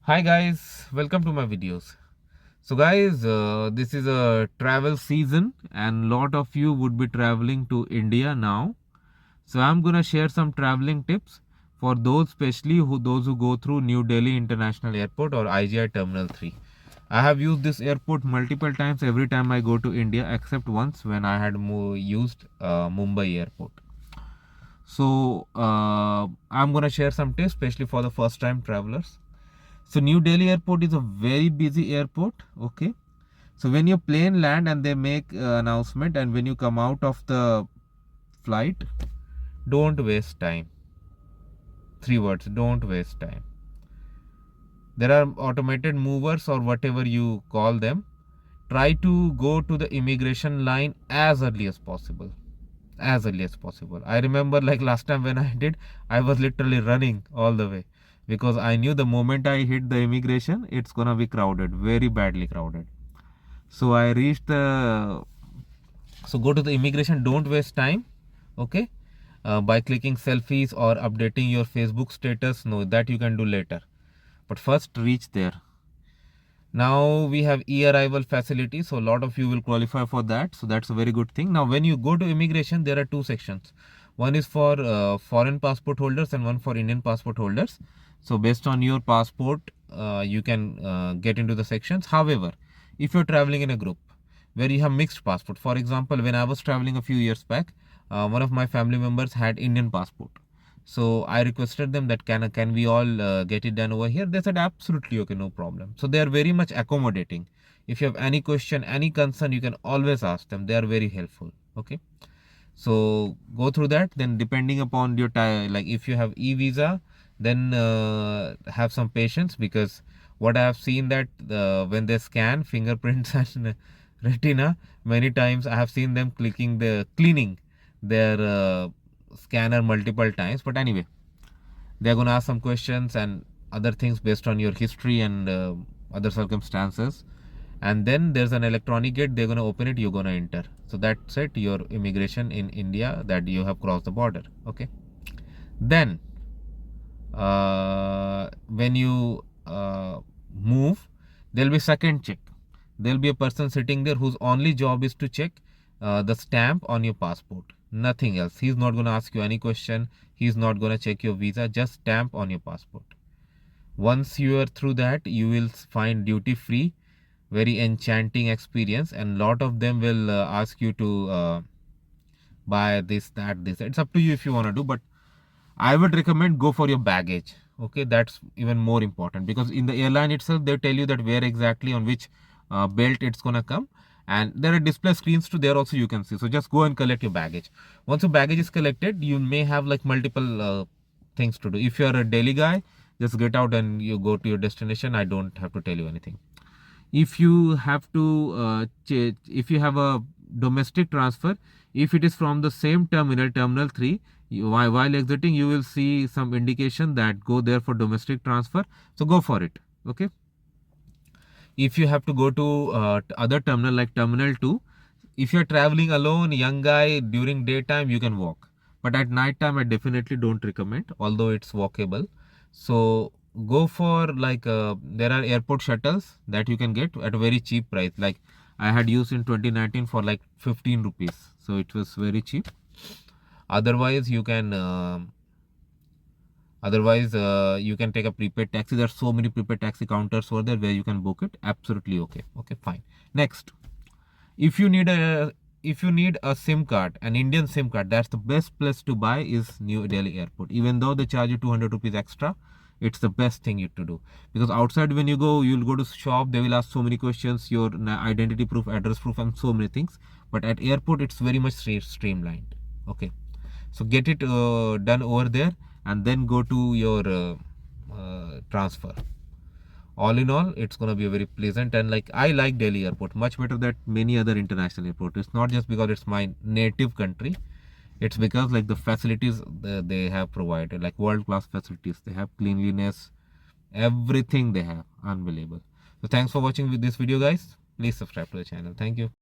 Hi guys, welcome to my videos. So guys, this is a travel season and lot of you would be traveling to India now. So I'm gonna share some traveling tips for those especially those who go through New Delhi International Airport or IGI Terminal 3. I have used this airport multiple times every time I go to India except once when I had used Mumbai airport. So I'm gonna share some tips especially for the first time travelers. So New Delhi airport is a very busy airport. Okay. So when your plane land and they make announcement and when you come out of the flight, don't waste time. 3 words, don't waste time. There are automated movers or whatever you call them. Try to go to the immigration line as early as possible. As early as possible. I remember like last time when I did, I was literally running all the way because I knew the moment I hit the immigration, it's gonna be crowded, very badly crowded. So I reached the, so go to the immigration, don't waste time. Okay. By clicking selfies or updating your Facebook status, no, that you can do later. But first reach there. Now we have e-arrival facility, so a lot of you will qualify for that. So that's a very good thing. Now when you go to immigration, there are two sections. One is for foreign passport holders and one for Indian passport holders. So based on your passport, you can get into the sections. However, if you're traveling in a group where you have mixed passport, for example, when I was traveling a few years back, one of my family members had Indian passport. So I requested them that can we all get it done over here? They said absolutely okay, no problem. So they are very much accommodating. If you have any question, any concern, you can always ask them. They are very helpful. Okay. So go through that. Then depending upon your time, like if you have e-visa, then have some patience because what I have seen that when they scan fingerprints and retina, many times I have seen them cleaning their scanner multiple times. But anyway, they're going to ask some questions and other things based on your history and other circumstances. And then there's an electronic gate, they're going to open it, you're going to enter. So that's it, your immigration in India, that you have crossed the border. Okay. Then when you move, there'll be second check. There'll be a person sitting there whose only job is to check the stamp on your passport, nothing else. He's not going to ask you any question, he's not going to check your visa, just stamp on your passport. Once you are through that, you will find duty free, very enchanting experience, and lot of them will ask you to buy this, that, this. It's up to you if you want to do, but I would recommend go for your baggage. Okay, that's even more important because in the airline itself they tell you that where exactly on which belt it's gonna come, and there are display screens too. There also you can see. So just go and collect your baggage. Once your baggage is collected, you may have like multiple things to do. If you are a Delhi guy, just get out and you go to your destination. I don't have to tell you anything. If you have to if you have a domestic transfer, if it is from the same terminal 3, while exiting you will see some indication that go there for domestic transfer, so go for it. Okay. If you have to go to other terminal like terminal 2, if you're traveling alone, young guy, during daytime you can walk, but at night time I definitely don't recommend, although it's walkable. So go for like there are airport shuttles that you can get at a very cheap price. Like I had used in 2019 for like 15 rupees, so it was very cheap. Otherwise you can you can take a prepaid taxi. There are so many prepaid taxi counters over there where you can book it. Absolutely okay. Okay, fine. Next, if you need a SIM card, an Indian SIM card, that's the best place to buy is New Delhi Airport. Even though they charge you 200 rupees extra, it's the best thing you to do, because outside when you go, you'll go to shop, they will ask so many questions, your identity proof, address proof, and so many things. But at airport, it's very much streamlined. Okay, so get it done over there and then go to your transfer. All in all, it's going to be a very pleasant, and like I like Delhi airport much better than many other international airports. It's not just because it's my native country, it's because like the facilities they have provided, like world class facilities, they have cleanliness, everything they have, unbelievable. So thanks for watching this video guys. Please subscribe to the channel. Thank you.